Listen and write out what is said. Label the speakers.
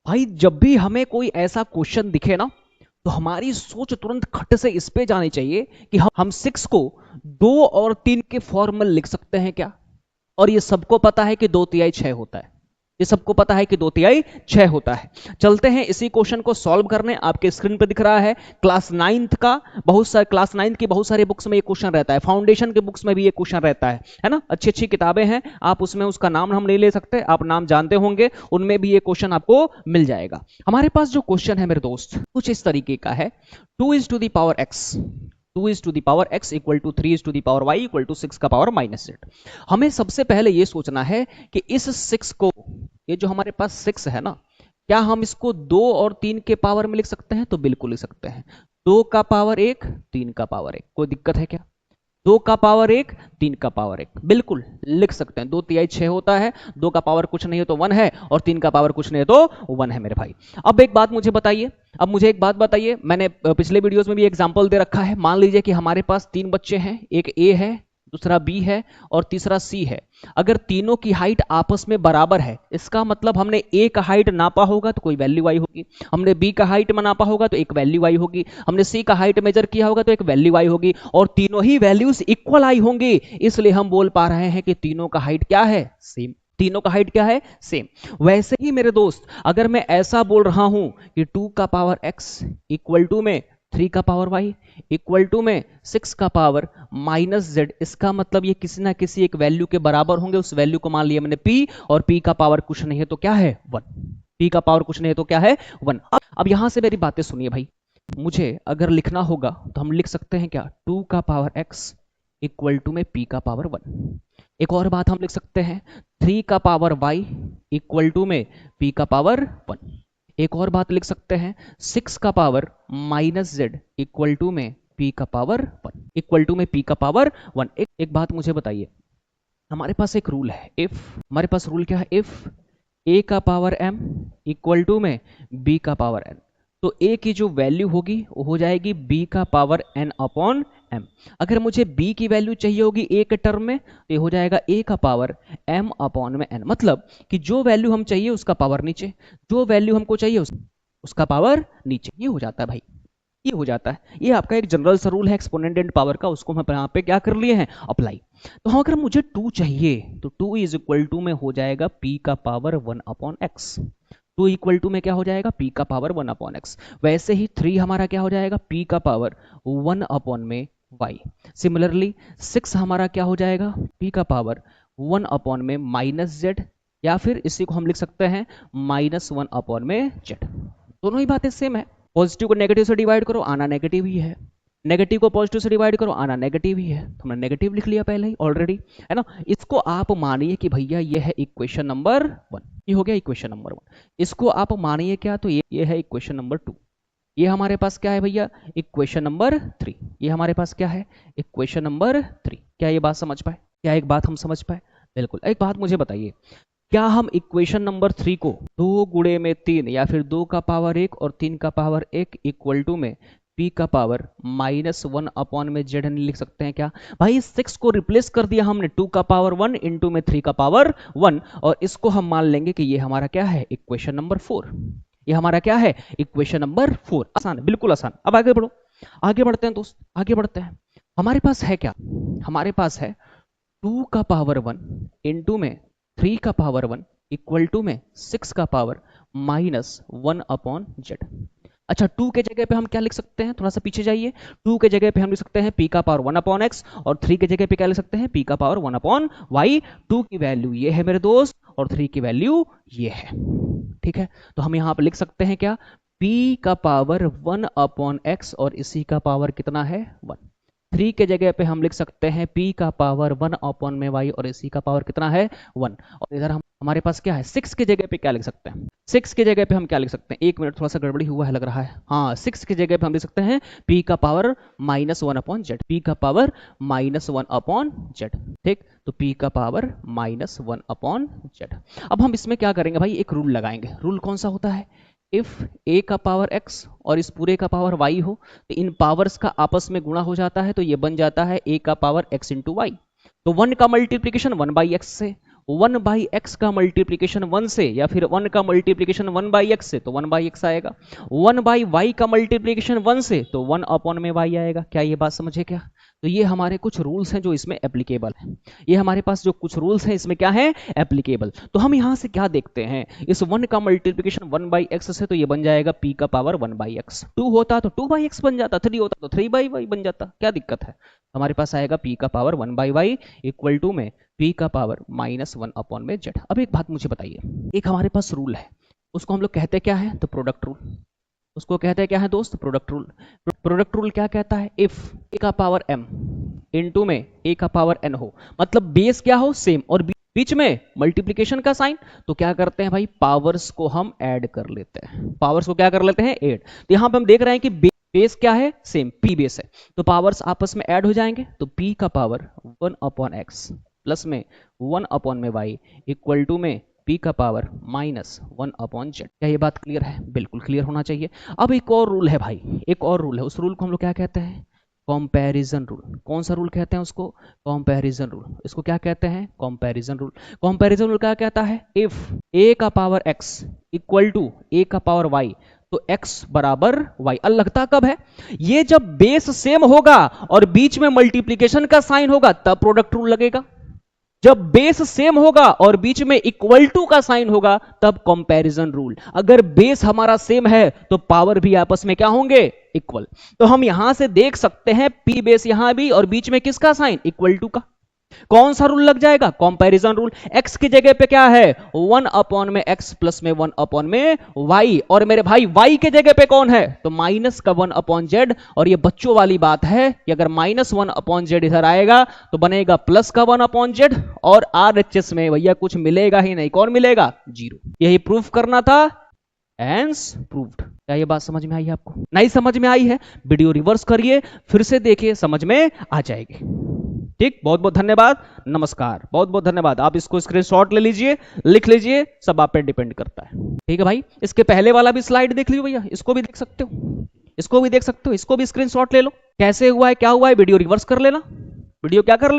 Speaker 1: भाई जब भी हमें कोई ऐसा क्वेश्चन दिखे ना, तो हमारी सोच तुरंत खट से इस पे जानी चाहिए कि हम 6 को 2 और 3 के फॉर्म में लिख सकते हैं क्या। और ये सबको पता है कि 2 तिहाई 6 होता है। ये सबको पता है कि 2 तिहाई 6 होता है। चलते हैं इसी क्वेश्चन को सॉल्व करने। आपके स्क्रीन पे दिख रहा है क्लास 9th का, क्लास 9th की बहुत सारी बुक्स में ये क्वेश्चन रहता है, फाउंडेशन के बुक्स में भी ये क्वेश्चन रहता है ना। अच्छी अच्छी किताबें हैं, आप उसमें उसका नाम हम नहीं ले सकते, आप नाम जानते होंगे, उनमें भी ये क्वेश्चन आपको मिल जाएगा। हमारे पास जो क्वेश्चन है मेरे दोस्त कुछ इस तरीके का है, 2 is to the power x, 2 is to the power x equal to 3 is to the power y equal to 6 का पावर -z। हमें सबसे पहले ये सोचना है कि इस 6 को, ये जो हमारे पास 6 है ना, क्या हम इसको 2 और 3 के पावर में लिख सकते हैं? तो बिल्कुल लिख सकते हैं। 2 का पावर 1, 3 का पावर 1, कोई दिक्कत है क्या? 2 का पावर 1, 3 का पावर 1, बिल्कुल लिख सकते हैं। 2 तिहाई 6 होता है, 2 का पावर कुछ नहीं है तो 1 है, और 3 का पावर कुछ नहीं है तो 1 है मेरे भाई। अब एक बात मुझे बताइए, मैंने पिछले वीडियोस में भी एग्जांपल दे रखा है। मान लीजिए कि हमारे पास 3 बच्चे हैं, एक ए है, दूसरा बी है और तीसरा सी है। अगर तीनों की हाइट आपस में बराबर है, इसका मतलब हमने ए का हाइट नापा होगा तो कोई वैल्यू आई होगी, हमने बी का हाइट में नापा होगा तो एक वैल्यू आई होगी, हमने सी का हाइट मेजर किया होगा तो एक वैल्यू आई होगी, और तीनों ही वैल्यूज इक्वल आई होंगी। इसलिए हम बोल पा रहे हैं कि तीनों का हाइट क्या है? सेम। तीनों का हाइट क्या है? सेम। वैसे ही मेरे दोस्त, अगर मैं ऐसा बोल रहा हूं कि 2 का पावर x इक्वल टू में 3 का पावर y इक्वल टू में 6 का पावर -z, इसका मतलब ये किसी ना किसी एक वैल्यू के बराबर होंगे। उस वैल्यू को मान लिया मैंने p, और p का पावर कुछ नहीं है तो क्या है? 1। p का पावर कुछ नहीं है तो क्या है? 1। अब यहां से मेरी बातें सुनिए भाई, मुझे अगर लिखना होगा तो हम लिख सकते हैं क्या? 2 का पावर x इक्वल टू में p का पावर 1। एक और बात हम लिख सकते हैं, 3 का पावर y इक्वल टू में p का पावर 1। एक और बात लिख सकते हैं, 6 का पावर -z इक्वल टू में p का पावर 1 इक्वल टू में p का पावर 1। एक बात मुझे बताइए, हमारे पास एक रूल है, इफ, हमारे पास रूल क्या है? इफ a का पावर m इक्वल टू में b का पावर n, तो a की जो वैल्यू होगी वो हो जाएगी b का पावर n अपॉन m। अगर मुझे b की वैल्यू चाहिए होगी a के टर्म में, तो ये हो जाएगा a का पावर m अपॉन में n। मतलब कि जो वैल्यू हम चाहिए उसका पावर नीचे, जो वैल्यू हमको चाहिए उसका पावर नीचे। ये हो जाता है भाई, ये हो जाता है। ये आपका एक जनरल सा रूल है एक्सपोनेंट एंड पावर का, उसको हम यहाँ पे क्या कर लिए हैं? अप्लाई। तो हाँ, अगर मुझे 2 चाहिए तो 2 इज इक्वल टू में हो जाएगा p का power 1 upon x। 2 equal to में क्या हो जाएगा? p का पावर 1 अपॉन x। वैसे ही 3 हमारा क्या हो जाएगा? p का पावर 1 अपॉन में y। सिमिलरली 6 हमारा क्या हो जाएगा? p का पावर 1 अपॉन में -z, या फिर इसी को हम लिख सकते हैं -1 अपॉन में z। दोनों ही बातें सेम है। पॉजिटिव को नेगेटिव से डिवाइड करो, आना नेगेटिव ही है। नेगेटिव को पॉजिटिव से डिवाइड करो, आना नेगेटिव ही है। तो हमने नेगेटिव लिख लिया पहले ही ऑलरेडी, है ना। इसको आप मानिए कि भैया ये है इक्वेशन नंबर 1, ये हो गया इक्वेशन नंबर 1। इसको आप मानिए क्या? तो ये है इक्वेशन नंबर 2। ये हमारे पास क्या है भैया? Equation number 3। ये हमारे पास क्या है? Equation number 3। क्या ये बात समझ पाए? क्या एक बात हम समझ पाए? बिल्कुल। एक बात मुझे बताइए, क्या हम इक्वेशन नंबर 3 को 2 गुणे में 3 या फिर 2 का पावर 1 और 3 का पावर 1 इक्वल टू में p का पावर -1 अपॉन में z लिख सकते हैं क्या? भाई 6 को रिप्लेस कर दिया हमने 2 का पावर 1 इंटू में 3 का पावर 1, और इसको हम मान लेंगे कि ये हमारा क्या है? Equation number 4। ये हमारा क्या है? Equation number 4। आसान है, बिल्कुल आसान। अब आगे बढ़ो, आगे बढ़ते हैं दोस्त, आगे बढ़ते हैं। हमारे पास है क्या? हमारे पास है 2 का पावर 1 इंटू में 3 का पावर 1 इक्वल टू में 6 का पावर -1 अपॉन z। अच्छा, 2 के जगह पे हम क्या लिख सकते हैं? थोड़ा सा पीछे जाइए। 2 के जगह पे हम लिख सकते हैं p का पावर 1 अपॉन x, और 3 के जगह पे क्या लिख सकते हैं? p का पावर 1 अपॉन y। 2 की वैल्यू ये है मेरे दोस्त, और 3 की वैल्यू ये है। ठीक है, तो हम यहाँ पे लिख सकते हैं क्या? p का पावर 1 अपॉन x, और इसी का पावर कितना है? 1। 3 के जगह पे हम लिख सकते हैं p का पावर 1 अपॉन में y, और इसी का पावर कितना है? 1। और इधर हमारे पास क्या है? 6 के जगह पे क्या लिख सकते हैं? 6 के जगह पे हम क्या लिख सकते हैं? एक मिनट, थोड़ा सा गड़बड़ी हुआ है लग रहा है। हाँ, 6 के जगह पे हम लिख सकते हैं p का पावर -1 अपॉन z, p का पावर -1 अपॉन z। ठीक, तो p का पावर -1 अपॉन z। अब हम इसमें क्या करेंगे भाई? एक रूल लगाएंगे। रूल कौन सा होता है? इफ a का पावर x और इस पूरे का पावर y हो, तो इन पावर्स का आपस में गुणा हो जाता है, तो ये बन जाता है a का पावर x इंटू वाई। तो 1 का मल्टीप्लीकेशन 1 बाई एक्स से, 1/x का मल्टीप्लीकेशन 1 से या फिर 1 का मल्टीप्लीकेशन 1/x से तो 1/x आएगा, 1/y का मल्टीप्लीकेशन 1 से तो 1/y आएगा। क्या ये बात समझे क्या? तो ये हमारे कुछ रूल्स हैं जो इसमें एप्लीकेबल हैं। ये हमारे पास जो कुछ रूल्स हैं इसमें क्या है, एप्लीकेबल। तो हम यहाँ से क्या देखते हैं, इस 1 का मल्टीप्लीकेशन 1/x से तो ये बन जाएगा p का पावर 1/x, 2 होता तो 2/x बन जाता, 3 होता तो 3/y बन जाता, क्या दिक्कत है? हमारे पास आएगा p का पावर 1/y इक्वल टू में p का पावर -1/z। अब एक बात मुझे बताइए, एक हमारे पास रूल है, उसको हम लोग कहते क्या है, तो प्रोडक्ट रूल। उसको कहते हैं क्या है दोस्त, प्रोडक्ट रूल। प्रोडक्ट रूल क्या कहता है, इफ a का पावर m इनटू में a का पावर n हो, मतलब बेस क्या हो, सेम, और बीच में मल्टीप्लिकेशन का साइन, तो क्या करते हैं भाई, पावर्स को हम ऐड कर लेते हैं। पावर्स को क्या कर लेते हैं, ऐड। तो यहां पे हम देख रहे हैं कि बेस क्या है, सेम, p बेस है, तो पावर्स आपस में ऐड हो जाएंगे, तो p का पावर 1/x प्लस में 1/y इक्वल टू में p का पावर -1/z। क्या ये बात क्लियर है? बिल्कुल क्लियर होना चाहिए। अब एक और रूल है भाई, एक और रूल है, उस रूल को हम लोग क्या कहते हैं, कंपैरिजन रूल। कौन सा रूल कहते हैं उसको, कंपैरिजन रूल। इसको क्या कहते हैं, कंपैरिजन रूल। कंपैरिजन रूल क्या कहता है, इफ a का power x equal to a का पावर y तो x बराबर y। लगता कब है, ये जब बेस सेम होगा और बीच में मल्टीप्लीकेशन का साइन होगा तब प्रोडक्ट रूल लगेगा। जब बेस सेम होगा और बीच में इक्वल टू का साइन होगा तब कंपैरिजन रूल। अगर बेस हमारा सेम है तो पावर भी आपस में क्या होंगे, इक्वल। तो हम यहां से देख सकते हैं p बेस यहां भी और बीच में किसका साइन, इक्वल टू का। कौन सा रूल लग जाएगा, कंपैरिजन रूल। x की जगह पे क्या है, 1/x प्लस में 1/y, और मेरे भाई y के जगह पे कौन है, तो माइनस का 1/z। और ये बच्चों वाली बात है कि अगर -1/z इधर आएगा तो बनेगा प्लस का 1/z, और RHS में भैया कुछ मिलेगा ही नहीं, कौन मिलेगा, 0। यही प्रूफ करना था, हैंस प्रूव्ड। क्या ये बात समझ में आई है आपको? नहीं समझ में आई है, वीडियो रिवर्स करिए, फिर से देखिए, समझ में आ जाएगी। ठीक, बहुत बहुत धन्यवाद, नमस्कार, बहुत बहुत धन्यवाद। आप इसको स्क्रीनशॉट ले लीजिए, लिख लीजिए, सब आप पे डिपेंड करता है। ठीक है भाई, इसके पहले वाला भी स्लाइड देख लीजिए भैया, इसको भी देख सकते हो, इसको भी देख सकते हो, इसको भी स्क्रीनशॉट ले लो। कैसे हुआ है, क्या हुआ है, वीडियो रिवर्स कर लेना, वीडियो क्या कर लेना।